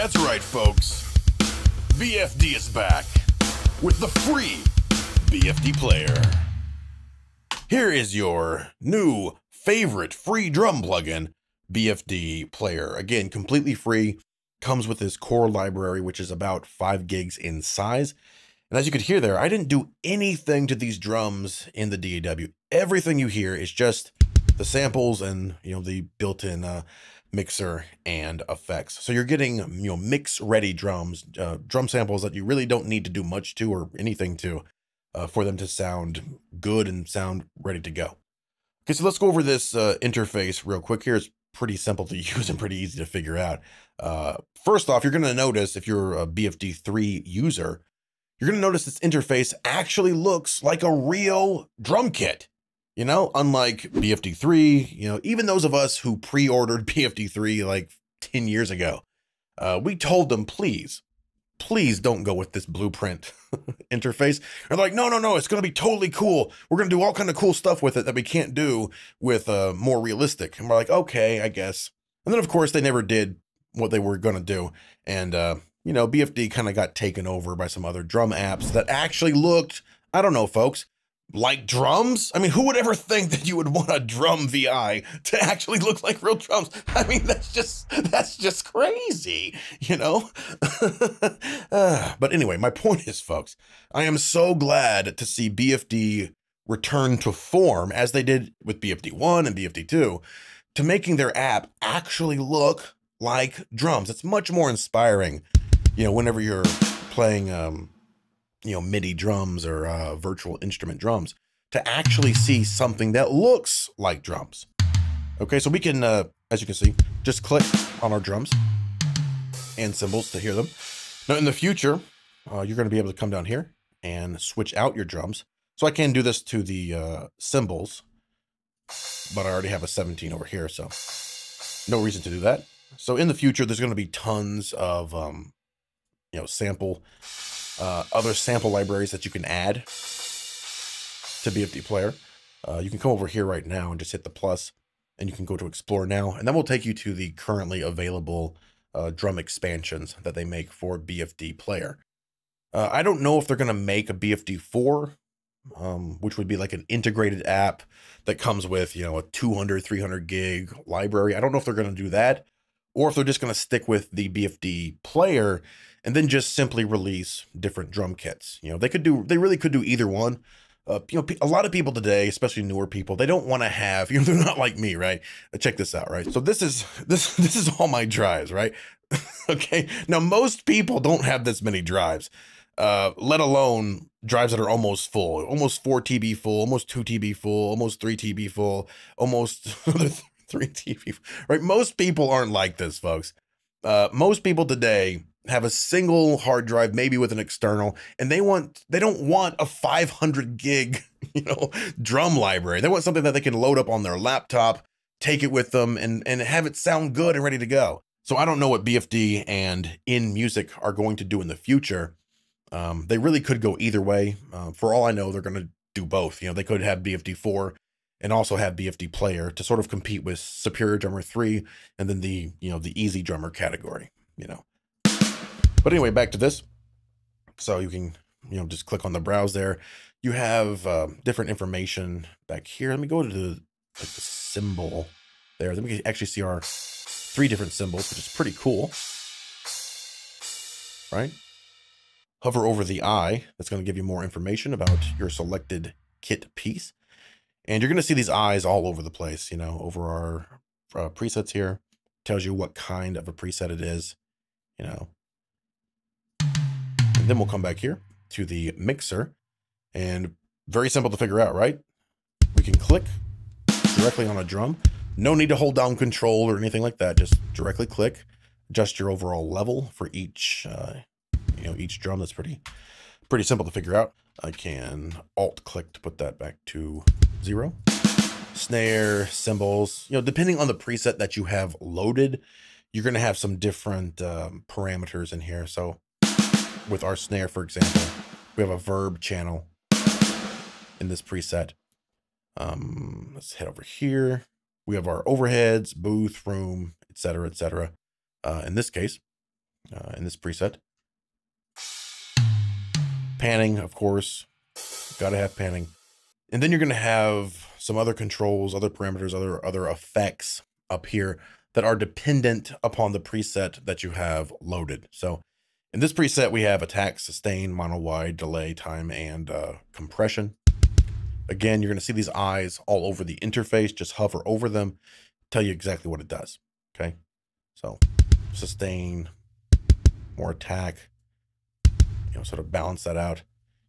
That's right, folks. BFD is back with the free BFD player. Here is your new favorite free drum plugin, BFD Player. Again, completely free. Comes with this core library, which is about 5 gigs in size. And as you could hear there, I didn't do anything to these drums in the DAW. Everything you hear is just the samples and, the built-in mixer and effects. So you're getting, mix-ready drums, drum samples that you really don't need to do much to or anything to for them to sound good and sound ready to go. Okay, so let's go over this interface real quick here. It's pretty simple to use and pretty easy to figure out. First off, you're going to notice if you're a BFD 3 user, you're going to notice this interface actually looks like a real drum kit. Unlike BFD 3, even those of us who pre-ordered BFD 3 like 10 years ago, we told them, please don't go with this blueprint interface. And they're like, no, it's going to be totally cool. We're going to do all kind of cool stuff with it that we can't do with more realistic. And we're like, okay, I guess. And then, of course, they never did what they were going to do. And, BFD kind of got taken over by some other drum apps that actually looked, I don't know, folks, like drums? I mean, who would ever think that you would want a drum VI to actually look like real drums? I mean, that's just crazy, But anyway, my point is, folks, I am so glad to see BFD return to form as they did with BFD 1 and BFD 2 to making their app actually look like drums. It's much more inspiring, whenever you're playing, MIDI drums or virtual instrument drums, to actually see something that looks like drums. Okay, so we can, as you can see, just click on our drums and cymbals to hear them. Now in the future, you're going to be able to come down here and switch out your drums. So I can do this to the cymbals, but I already have a 17 over here, so no reason to do that. So in the future, there's going to be tons of, other sample libraries that you can add to BFD Player. You can come over here right now and just hit the plus, and you can go to Explore Now, and that will take you to the currently available drum expansions that they make for BFD Player. I don't know if they're going to make a BFD 4, which would be like an integrated app that comes with, a 200, 300 gig library. I don't know if they're going to do that, or if they're just going to stick with the BFD Player and then just simply release different drum kits. They really could do either one. A lot of people today, especially newer people, they don't want to have, they're not like me, right? Check this out, right? So this is all my drives, right? Okay. Now, most people don't have this many drives, let alone drives that are almost full, almost 4 TB full, almost 2 TB full, almost 3 TB full, almost 3 TB, right? Most people aren't like this, folks. Most people today have a single hard drive, maybe with an external, and they don't want a 500 gig, drum library. They want something that they can load up on their laptop, take it with them, and have it sound good and ready to go. So I don't know what BFD and InMusic are going to do in the future. They really could go either way. For all I know, they're going to do both. They could have BFD 4 and also have BFD Player to sort of compete with Superior Drummer 3 and then the Easy Drummer category, But anyway, back to this. So you can, just click on the browse there. You have different information back here. Let me go to the symbol there. Then we can actually see our 3 different symbols, which is pretty cool, right? Hover over the eye. That's going to give you more information about your selected kit piece. And you're going to see these eyes all over the place, over our presets here. Tells you what kind of a preset it is, And then we'll come back here to the mixer, and very simple to figure out, right? We can click directly on a drum. No need to hold down control or anything like that. Just directly click, adjust your overall level for each, each drum. That's pretty simple to figure out. I can alt click to put that back to 0. Snare, cymbals, depending on the preset that you have loaded, you're going to have some different parameters in here. So with our snare, for example, we have a verb channel in this preset. Let's head over here. We have our overheads, booth, room, etc., etc. In this case, in this preset. Panning, of course, gotta have panning. And then you're gonna have some other controls, other parameters, other effects up here that are dependent upon the preset that you have loaded. So in this preset, we have attack, sustain, mono wide, delay, time, and compression. Again, you're gonna see these eyes all over the interface. Just hover over them, tell you exactly what it does, okay? So sustain, more attack, you know, sort of balance that out.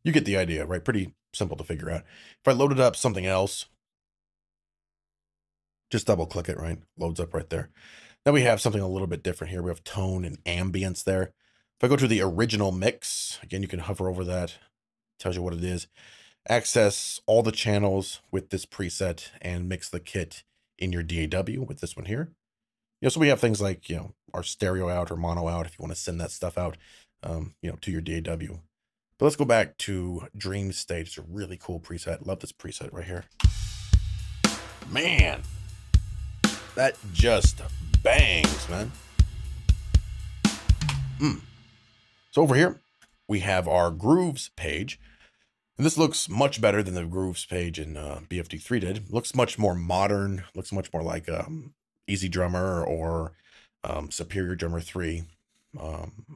You get the idea, right? Pretty simple to figure out. If I loaded up something else, just double click it, right? Loads up right there. Now we have something a little bit different here. We have tone and ambience there. If I go to the original mix, again, you can hover over that, tells you what it is. Access all the channels with this preset and mix the kit in your DAW with this one here. You know, so we have things like, you know, our stereo out or mono out if you want to send that stuff out, you know, to your DAW. But let's go back to Dream State. It's a really cool preset. Love this preset right here. Man, that just bangs, man. So over here, we have our grooves page. And this looks much better than the grooves page in BFD3 did. Looks much more modern. Looks much more like Easy Drummer or Superior Drummer 3,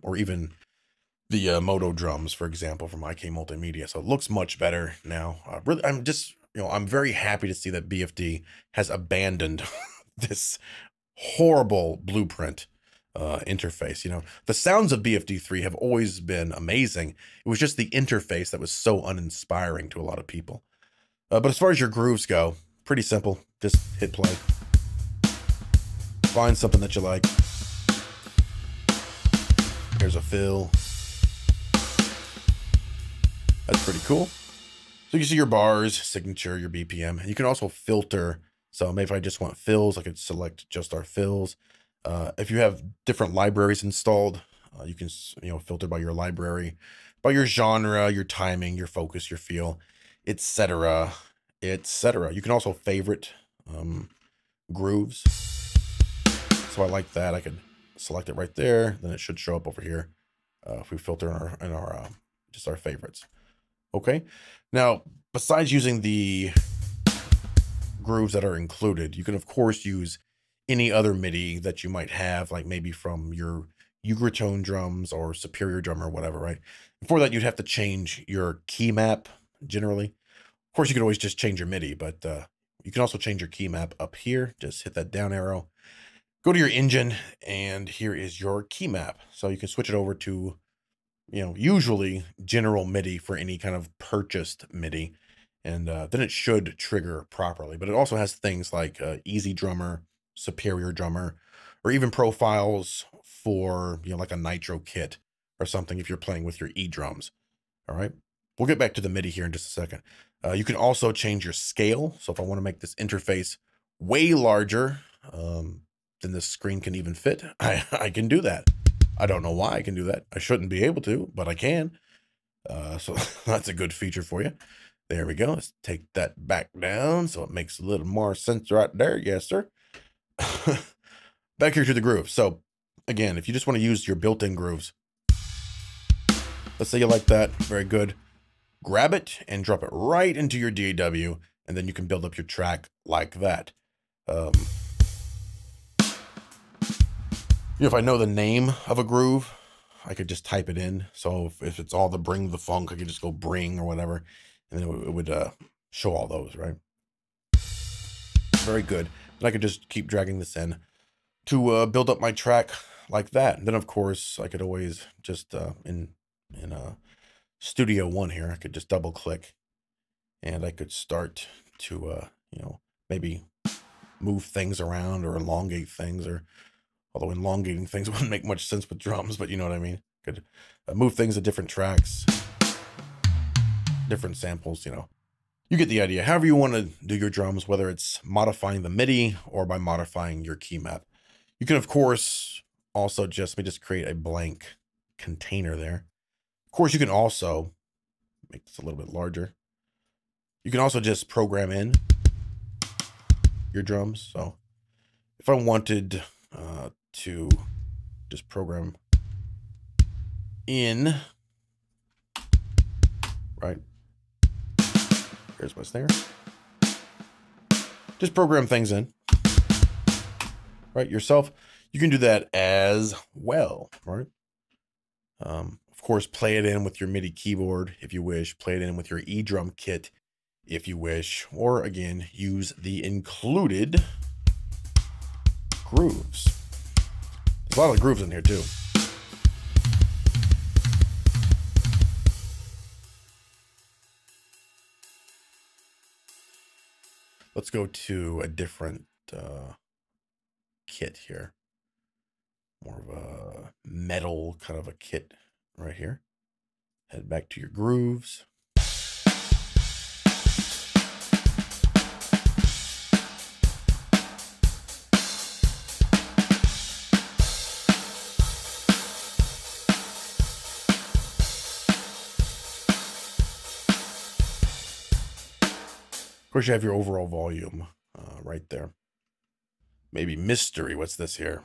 or even the Moto drums, for example, from IK Multimedia. So it looks much better now. Really, I'm just, you know, I'm very happy to see that BFD has abandoned this horrible blueprint interface. You know, the sounds of BFD3 have always been amazing. It was just the interface that was so uninspiring to a lot of people. But as far as your grooves go, pretty simple. Just hit play. Find something that you like. Here's a fill. That's pretty cool. So you see your bars, signature, your BPM, and you can also filter. So maybe if I just want fills, I could select just our fills. If you have different libraries installed, you can, you know, filter by your library, by your genre, your timing, your focus, your feel, etc., etc. You can also favorite grooves. So I like that. I could select it right there. Then it should show up over here if we filter in our just our favorites. Okay. Now, besides using the grooves that are included, you can of course use any other MIDI that you might have, like maybe from your Tone drums or Superior Drum or whatever, right? Before that, you'd have to change your key map generally. Of course, you could always just change your MIDI, but you can also change your key map up here. Just hit that down arrow, go to your engine, and here is your key map. So you can switch it over to, you know, usually general MIDI for any kind of purchased MIDI. And then it should trigger properly. But it also has things like Easy Drummer, Superior Drummer, or even profiles for, you know, like a Nitro kit or something if you're playing with your E drums. All right. We'll get back to the MIDI here in just a second. You can also change your scale. So if I want to make this interface way larger than this screen can even fit, I can do that. I don't know why I can do that. I shouldn't be able to, but I can. So that's a good feature for you. There we go. Let's take that back down so it makes a little more sense right there. Yes, sir. Back here to the groove. So again, if you just want to use your built-in grooves, let's say you like that. Very good. Grab it and drop it right into your DAW, and then you can build up your track like that. You know, if I know the name of a groove, I could just type it in. So if it's all the Bring the Funk, I could just go Bring or whatever, and then it would show all those, right? Very good. And I could just keep dragging this in to build up my track like that. And then of course I could always just in Studio One here, I could just double click and I could start to you know, maybe move things around or elongate things, or although elongating things wouldn't make much sense with drums, but you know what I mean. Could move things to different tracks, different samples, you know. You get the idea. However you want to do your drums, whether it's modifying the MIDI or by modifying your key map. You can, of course, also just, let me just create a blank container there. Of course, you can also make this a little bit larger. You can also just program in your drums. So if I wanted to just program in, right? Here's my snare. Just program things in, right, yourself. You can do that as well, right? Of course, play it in with your MIDI keyboard if you wish. Play it in with your E-drum kit if you wish. Or again, use the included grooves. There's a lot of grooves in here too. Let's go to a different kit here. More of a metal kind of a kit right here. Head back to your grooves. Of course, you have your overall volume right there. Maybe mystery. What's this here?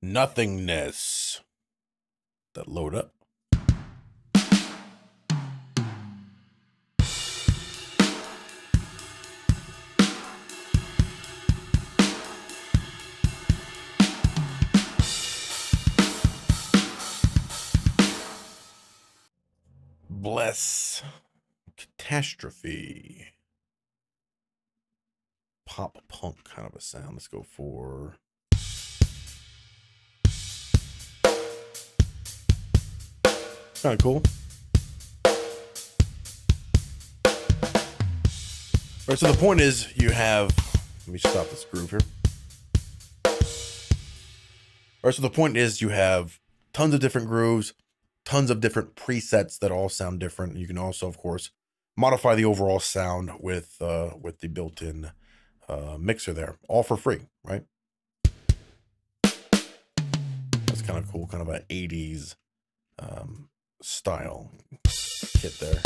Nothingness. That load up. Bless. Catastrophe. Pop punk kind of a sound. Let's go for kind of cool. All right, so the point is you have, let me stop this groove here. All right, so the point is you have tons of different grooves, tons of different presets that all sound different. You can also, of course, modify the overall sound with the built-in mixer there, all for free, right? That's kind of cool, kind of an 80s style kit there.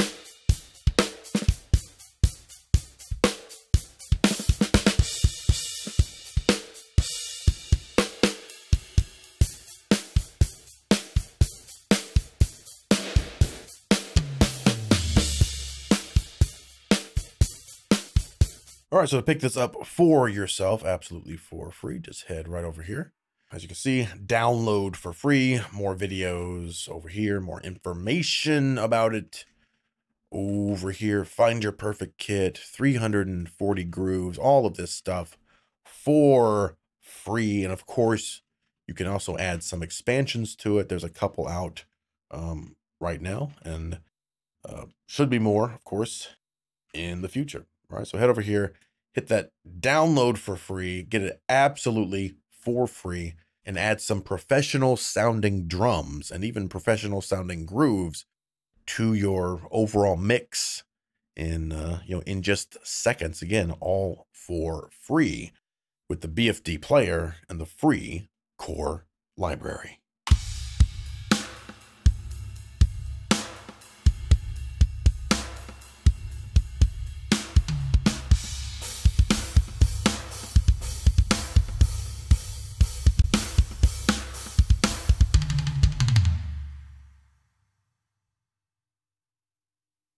All right, so to pick this up for yourself, absolutely for free, just head right over here. As you can see, download for free, more videos over here, more information about it over here. Find your perfect kit, 340 grooves, all of this stuff for free. And of course, you can also add some expansions to it. There's a couple out right now, and should be more, of course, in the future. All right, so head over here, hit that download for free, get it absolutely for free, and add some professional sounding drums and even professional sounding grooves to your overall mix in in just seconds. Again, all for free with the BFD player and the free core library.